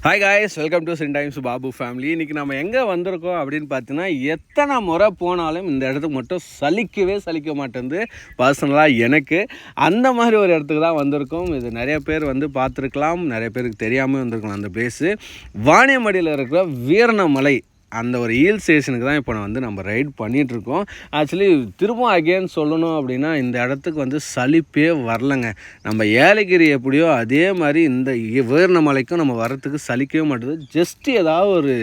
Hi guys, welcome to chin times Babu family. இன்றைக்கி நம்ம எங்கே வந்திருக்கோம் அப்படின்னு பார்த்தீங்கன்னா, எத்தனை முறை போனாலும் இந்த இடத்துக்கு மட்டும் சலிக்க மாட்டேங்குது பர்சனலாக எனக்கு. அந்த மாதிரி ஒரு இடத்துக்கு தான் வந்திருக்கோம். இது நிறைய பேர் வந்து பார்த்துருக்கலாம், நிறைய பேருக்கு தெரியாமல் வந்திருக்கலாம். அந்த பிளேஸு வாணியம்பாடியில் இருக்கிற வீரணமலை, அந்த ஒரு ஹில் ஸ்டேஷனுக்கு தான் இப்போ நம்ம ரைட் பண்ணிகிட்ருக்கோம். ஆக்சுவலி திரும்ப அகெயின் சொல்லணும் அப்படின்னா, இந்த இடத்துக்கு வந்து சலிப்பே வரலைங்க. நம்ம ஏலகிரி எப்படியோ அதே மாதிரி இந்த வீரணமலைக்கும் நம்ம வரத்துக்கு சலிக்கவே மாட்டேது. ஜஸ்ட்டு ஏதாவது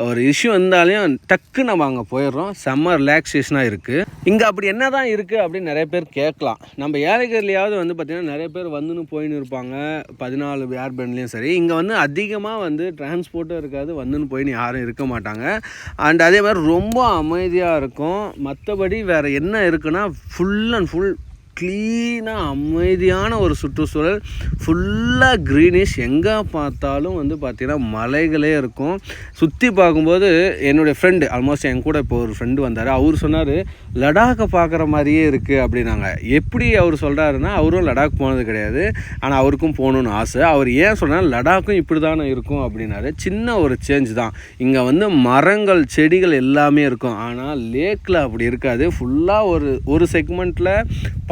ஒரு இஷ்யூ இருந்தாலையும் டக்கு நம்ம அங்கே போயிடுறோம். செம்ம ரிலாக்ஸேஷனாக இருக்குது. இங்கே அப்படி என்ன தான் இருக்குது அப்படின்னு நிறைய பேர் கேட்கலாம். நம்ம ஏலகிரிலையாவது வந்து பார்த்திங்கன்னா நிறைய பேர் வந்துன்னு போயின்னு இருப்பாங்க, 14 ஏர்பேண்ட்லேயும் சரி. இங்கே வந்து அதிகமாக வந்து டிரான்ஸ்போர்ட்டும் இருக்காது, வந்துன்னு போயின்னு யாரும் இருக்க மாட்டாங்க. அண்ட் அதே மாதிரி ரொம்ப அமைதியாக இருக்கும். மற்றபடி வேறு என்ன இருக்குன்னா, ஃபுல் அண்ட் ஃபுல் க்ளீனாக அமைதியான ஒரு சுற்றுச்சூழல், ஃபுல்லாக க்ரீனிஷ். எங்கே பார்த்தாலும் வந்து பார்த்திங்கன்னா மலைகளே இருக்கும். சுற்றி பார்க்கும்போது என்னுடைய ஃப்ரெண்டு, ஆல்மோஸ்ட் என் கூட இப்போ ஒரு ஃப்ரெண்டு வந்தார். அவர் சொன்னார், லடாக்கை பார்க்குற மாதிரியே இருக்குது அப்படின்னாங்க. எப்படி அவர் சொல்கிறாருன்னா, அவரும் லடாக் போனது கிடையாது, ஆனால் அவருக்கும் போகணுன்னு ஆசை. அவர் ஏன் சொன்னால், லடாக்கும் இப்படி தானே இருக்கும் அப்படின்னாரு. சின்ன ஒரு சேஞ்ச் தான். இங்கே வந்து மரங்கள் செடிகள் எல்லாமே இருக்கும், ஆனால் லேக்கில் அப்படி இருக்காது. ஃபுல்லாக ஒரு செக்மெண்ட்டில்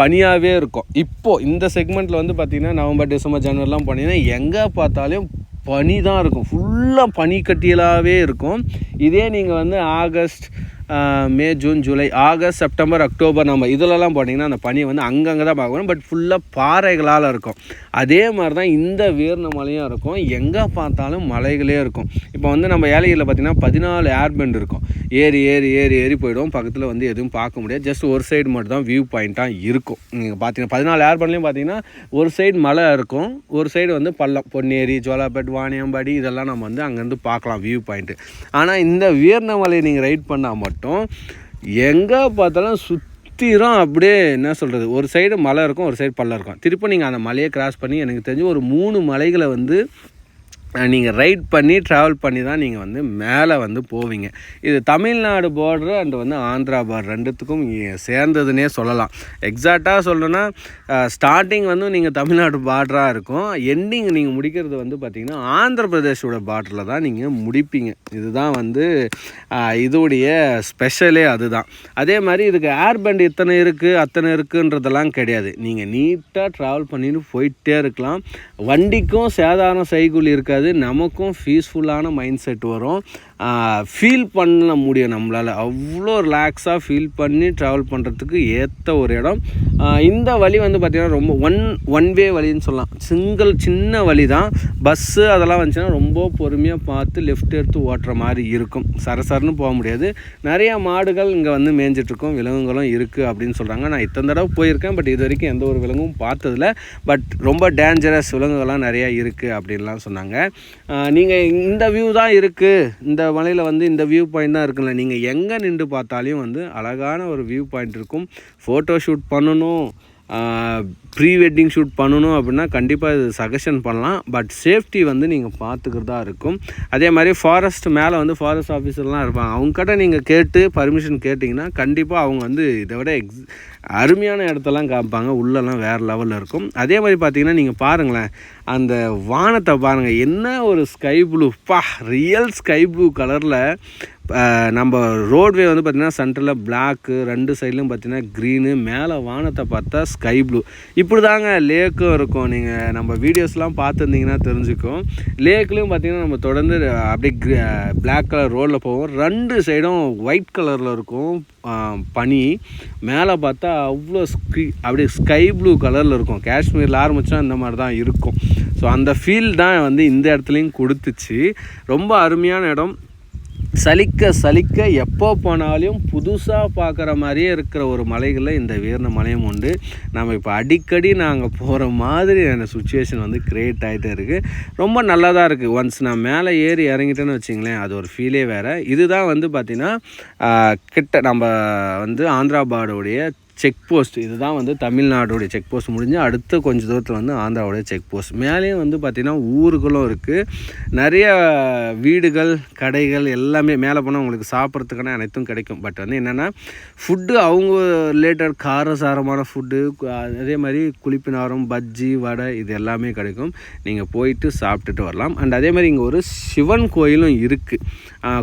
பனியாகவே இருக்கும். இப்போது இந்த செக்மெண்ட்டில் வந்து பார்த்திங்கன்னா, நவம்பர், டிசம்பர், ஜனவரிலாம் போனீங்கன்னா எங்கே பார்த்தாலும் பனி தான் இருக்கும். ஃபுல்லாக பனிக்கட்டியலாகவே இருக்கும். இதே நீங்கள் வந்து August, May, June, July, August, September, October நம்ம இதிலலாம் போனீங்கன்னா அந்த பனியை வந்து அங்கங்கே தான் பார்க்கணும். பட் ஃபுல்லாக பாறைகளால் இருக்கும். அதே மாதிரி தான் இந்த வீரணமலையும் இருக்கும். எங்கே பார்த்தாலும் மலைகளே இருக்கும். இப்போ வந்து நம்ம ஏலகிரியில் பார்த்திங்கன்னா 14 ஏர்பெண்ட் இருக்கும். ஏறி போய்டும். பக்கத்தில் வந்து எதுவும் பார்க்க முடியாது. ஜஸ்ட் ஒரு சைடு மட்டும் தான் வியூ பாயிண்ட்டாக இருக்கும். நீங்கள் பார்த்தீங்கன்னா 14 ஏர்பெண்ட்லேயும் பார்த்தீங்கன்னா ஒரு சைடு மலை இருக்கும், ஒரு சைடு வந்து பள்ளம், பொன்னேரி, ஜோலார்பேட், வாணியம்பாடி, இதெல்லாம் நம்ம வந்து அங்கேருந்து பார்க்கலாம் வியூ பாயிண்ட்டு. ஆனால் இந்த வீரணமலையை நீங்கள் ரைட் பண்ணால் மட்டும் எங்கே பார்த்தாலும் சுற்றிரும். அப்படியே என்ன சொல்கிறது, ஒரு சைடு மலை இருக்கும், ஒரு சைடு பள்ளம் இருக்கும். திருப்பி நீங்கள் அந்த மலையை கிராஸ் பண்ணி, எனக்கு தெரிஞ்சு ஒரு 3 மலைகளை வந்து நீங்கள் ரைட் பண்ணி ட்ராவல் பண்ணி தான் நீங்கள் வந்து மேலே வந்து போவீங்க. இது தமிழ்நாடு பார்டரு அண்ட் வந்து ஆந்திரா பார்டர் ரெண்டுத்துக்கும் சேர்ந்ததுன்னே சொல்லலாம். எக்ஸாக்டாக சொல்லணுன்னா, ஸ்டார்டிங் வந்து நீங்கள் தமிழ்நாடு பார்டராக இருக்கும், எண்டிங் நீங்கள் முடிக்கிறது வந்து பார்த்திங்கன்னா ஆந்திர பிரதேஷோட பார்டரில் தான் நீங்கள் முடிப்பீங்க. இதுதான் வந்து இதோடைய ஸ்பெஷலே அதுதான். அதே மாதிரி இதுக்கு ஏர்பேண்ட் இத்தனை இருக்குது அத்தனை இருக்குன்றதெல்லாம் கிடையாது. நீங்கள் நீட்டாக ட்ராவல் பண்ணிட்டு போயிட்டே இருக்கலாம். வண்டிக்கும் சேதாரம் செய்கூலி இருக்காது, நமக்கும் பீஸ்ஃபுல்லான மைண்ட் செட் வரும். ஃபீல் பண்ண முடியும் நம்மளால். அவ்வளோ ரிலாக்ஸாக ஃபீல் பண்ணி ட்ராவல் பண்ணுறதுக்கு ஏற்ற ஒரு இடம். இந்த வழி வந்து பார்த்திங்கன்னா ரொம்ப ஒன் வே வழின்னு சொல்லலாம். சின்ன வழி தான். பஸ்ஸு அதெல்லாம் வந்துச்சுன்னா ரொம்ப பொறுமையாக பார்த்து லெஃப்ட் எடுத்து ஓட்டுற மாதிரி இருக்கும். சரசரன்னு போக முடியாது. நிறையா மாடுகள் இங்கே வந்து மேய்ஞ்சிட்ருக்கும், விலங்குகளும் இருக்குது அப்படின்னு சொல்கிறாங்க. நான் இத்தனை தடவை போயிருக்கேன், பட் இது வரைக்கும் எந்த ஒரு விலங்கும் பார்த்ததில்ல. பட் ரொம்ப டேஞ்சரஸ் விலங்குகள்லாம் நிறையா இருக்குது அப்படின்லாம் சொன்னாங்க. நீங்கள் இந்த வியூ தான் இருக்குது, இந்த மலையில் வந்து இந்த வியூ பாயிண்ட் தான் இருக்குல்ல, நீங்கள் எங்கே நின்று பார்த்தாலையும் வந்து அழகான ஒரு வியூ பாயிண்ட் இருக்கும். ஃபோட்டோ ஷூட் பண்ணணும், ப்ரீ வெட்டிங் ஷூட் பண்ணணும் அப்படின்னா கண்டிப்பாக இது சஜஷன் பண்ணலாம். பட் சேஃப்டி வந்து நீங்கள் பார்த்துக்கிறதா இருக்கும். அதே மாதிரி ஃபாரஸ்ட் மேலே வந்து ஃபாரஸ்ட் ஆஃபீஸர்லாம் இருப்பாங்க. அவங்கக்கிட்ட நீங்கள் கேட்டு பர்மிஷன் கேட்டிங்கன்னா கண்டிப்பாக அவங்க வந்து இதை விட அருமையான இடத்தெல்லாம் காமிப்பாங்க. உள்ளெல்லாம் வேறு லெவலில் இருக்கும். அதே மாதிரி பார்த்திங்கன்னா நீங்கள் பாருங்களேன், அந்த வானத்தை பாருங்கள், என்ன ஒரு sky blue, real sky blue கலரில். நம்ம ரோட்வே வந்து பார்த்திங்கன்னா சென்டரில் பிளாக்கு, 2 சைட்லையும் பார்த்திங்கன்னா க்ரீனு, மேலே வானத்தை பார்த்தா ஸ்கை ப்ளூ. இப்படி தாங்க லேக்கும் இருக்கும். நீங்கள் நம்ம வீடியோஸ்லாம் பார்த்துருந்தீங்கன்னா தெரிஞ்சுக்கும். லேக்லேயும் பார்த்திங்கன்னா நம்ம தொடர்ந்து அப்படியே பிளாக் கலர் ரோடில் போவோம். 2 சைடும் ஒயிட் கலரில் இருக்கும் பனி. மேலே பார்த்தா அவ்வளோ அப்படியே ஸ்கை ப்ளூ கலரில் இருக்கும். காஷ்மீரில் ஆரம்பித்தா இந்த மாதிரி தான் இருக்கும். ஸோ அந்த ஃபீல் தான் வந்து இந்த இடத்துலையும் கொடுத்துச்சு. ரொம்ப அருமையான இடம். சலிக்க எப்போ போனாலும் புதுசாக பார்க்குற மாதிரியே இருக்கிற ஒரு மலைகளில் இந்த வீரணமலையும் உண்டு. நம்ம இப்போ அடிக்கடி நாங்கள் போகிற மாதிரி அந்த சுச்சுவேஷன் வந்து க்ரியேட் ஆகிட்டே இருக்குது. ரொம்ப நல்லா தான் இருக்குது. ஒன்ஸ் நான் மேலே ஏறி இறங்கிட்டேன்னு வச்சிங்களேன், அது ஒரு ஃபீலே வேறு. இதுதான் வந்து பார்த்திங்கன்னா கிட்ட நம்ம வந்து ஆந்திரா பார்டருடைய செக் போஸ்ட். இதுதான் வந்து தமிழ்நாடுடைய செக் போஸ்ட் முடிஞ்சு அடுத்த கொஞ்சம் தூரத்தில் வந்து ஆந்திராவுடைய செக் போஸ்ட். மேலேயும் வந்து பார்த்திங்கன்னா ஊர்களும் இருக்குது, நிறைய வீடுகள் கடைகள் எல்லாமே. மேலே போனால் உங்களுக்கு சாப்பிட்றதுக்கான அனைத்தும் கிடைக்கும். பட் வந்து என்னென்னா ஃபுட்டு அவங்க ரிலேட்டட் காரசாரமான ஃபுட்டு, அதே மாதிரி குளிப்பினாரம், பஜ்ஜி, வடை இது எல்லாமே கிடைக்கும். நீங்கள் போயிட்டு சாப்பிட்டுட்டு வரலாம். அண்ட் அதே மாதிரி இங்கே ஒரு சிவன் கோயிலும் இருக்குது.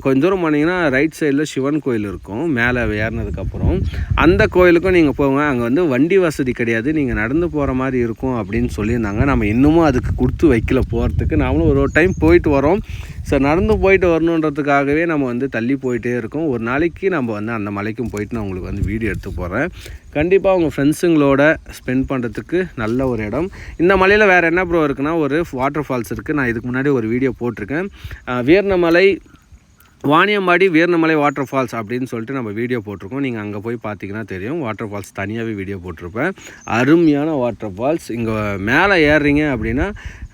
கொஞ்சம் தூரம் போனீங்கன்னா ரைட் சைடில் சிவன் கோயில் இருக்கும். மேலே ஏறினதுக்கப்புறம் அந்த கோயிலுக்கும் நீங்கள் போங்க. அங்கே வந்து வண்டி வசதி கிடையாது, நீங்கள் நடந்து போகிற மாதிரி இருக்கும் அப்படின்னு சொல்லியிருந்தாங்க. நம்ம இன்னமும் அதுக்கு கொடுத்து வைக்கல போகிறதுக்கு. நாமளும் ஒரு டைம் போயிட்டு வரோம். ஸோ நடந்து போயிட்டு வரணுன்றதுக்காகவே நம்ம வந்து தள்ளி போயிட்டே இருக்கோம். ஒரு நாளைக்கு நம்ம வந்து அந்த மலைக்கும் போயிட்டு நான் உங்களுக்கு வந்து வீடியோ எடுத்து போகிறேன். கண்டிப்பாக உங்கள் ஃப்ரெண்ட்ஸுங்களோட ஸ்பெண்ட் பண்ணுறதுக்கு நல்ல ஒரு இடம். இந்த மலையில் வேறு என்ன ப்ரோ இருக்குன்னா ஒரு வாட்டர் ஃபால்ஸ் இருக்குது. நான் இதுக்கு முன்னாடி ஒரு வீடியோ போட்டிருக்கேன். வீரநமலை வாணியம்பாடி வீரநமலை வாட்டர் ஃபால்ஸ் அப்படின்னு சொல்லிட்டு நம்ம வீடியோ போட்டிருக்கோம். நீங்கள் அங்கே போய் பார்த்தீங்கன்னா தெரியும். வாட்டர் ஃபால்ஸ் தனியாகவே வீடியோ போட்டிருப்பேன். அருமையான வாட்டர் ஃபால்ஸ். இங்கே மேலே ஏறுறீங்க அப்படின்னா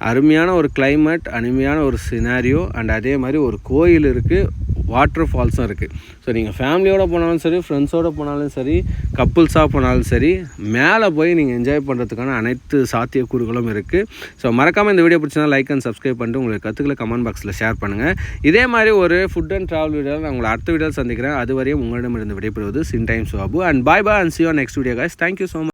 அருமையான ஒரு கிளைமேட், அருமையான ஒரு சினாரியோ, அண்ட் அதே மாதிரி ஒரு கோயில் இருக்குது, வாட்டர் ஃபால்ஸும் இருக்குது. ஸோ நீங்கள் ஃபேமிலியோடு போனாலும் சரி, ஃப்ரெண்ட்ஸோடு போனாலும் சரி, கப்புள்ஸாக போனாலும் சரி, மேலே போய் நீங்கள் என்ஜாய் பண்ணுறதுக்கான அனைத்து சாத்தியக்கூறுகளும் இருக்குது. ஸோ மறக்காமல் இந்த வீடியோ பிடிச்சினா லைக் அண்ட் சப்ஸ்கிரைப் பண்ணிட்டு உங்களுக்கு கருத்துக்களை கமெண்ட் பாக்ஸில் ஷேர் பண்ணுங்கள். இதே மாதிரி ஒரு ஃபுட் அண்ட் ட்ராவல் வீடியோவில் நான் உங்களை அடுத்த வீடியோவில் சந்திக்கிறேன். அதுவரையும் உங்களிடமிருந்து விடைபெறுவது சின் டைம் சுபாபு. And bye bye and see you on next video guys. Thank you so much.